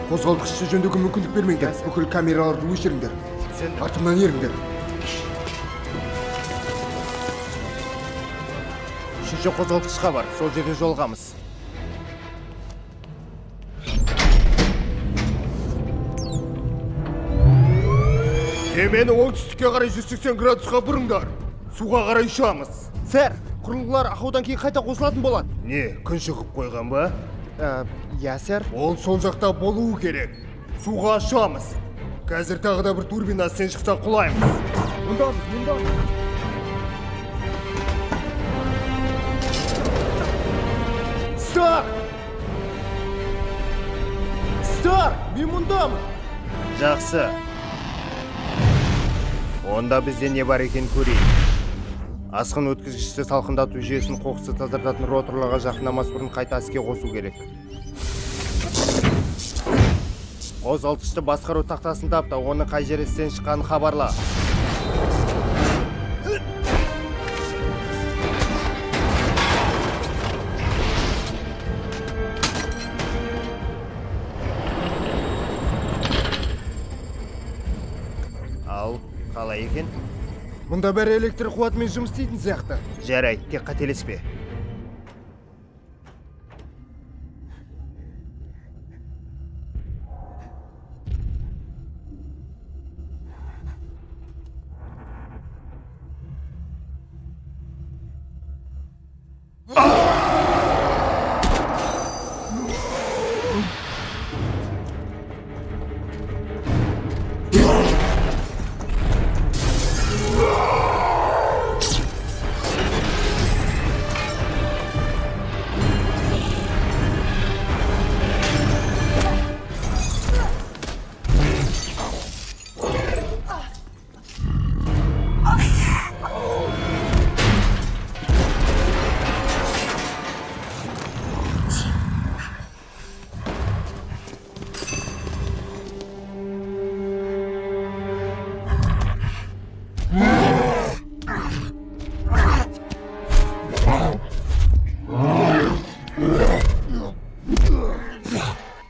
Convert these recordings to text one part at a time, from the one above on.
Қозғалтқышты жөндеуге мүмкіндік бермеңдер. Бүкіл камераларды өшіріңдер. Артымнан еріңдер. Үшінші қозғалтқышқа бар, сол жерде жолғамыз. Кемені оңтүстікке қарай 180 градусқа бұрыңдар. Суға қарай ұшамыз. Сэр, құрылғылар ақаудан кейін қайта қосылатын болады. Не, күн шығып қойған ба? Иә, сэр. Ол сол жақта болуы керек. Суға ұшамыз. Қазір тағы да бір турбина сен шықса құлаймыз. Мұндамыз. Стар, мен мұндамын. Жақсы. Онда бізде не бар екен көрейік. Асқын өткізгішті салқындату жүйесін қоқысты тазартатын роторларға жақындамас бұрын қайта іске қосу керек. Қозғалтқышты басқару тақтасын тап та, оны қай жері істен шыққанын хабарла. Ал, қалай екен? Мұнда бәрі электр қуатымен жұмыс істейтін сияқты. Жарайды, тек қателеспе.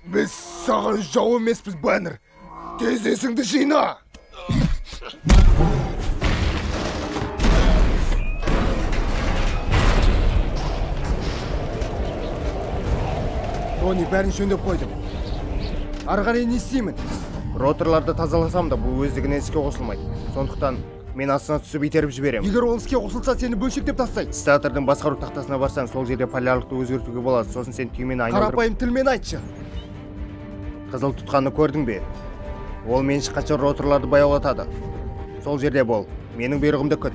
Біз саған жау емеспіз, Баннер. Тез есіңді жина. Тони, бәрін жөндеп қойдым. Ары қарай не істеймін? Роторларды тазаласам да бұл өздігінен іске қосылмайды. Сондықтан мен астына түсіп итеріп жіберемін. Егер ол іске қосылса, сені бөлшектеп тастайды. Статордың басқару тақтасына барсаң, сол жерде полярлықты өзгертуге болады. Сосын сен түймені айналдырып... Қарапайым тілмен айтшы. Қызыл тұтқаны көрдің бе? Ол мен шыққанша роторларды баяулатады. Сол жерде бол. Менің бұйрығымды күт.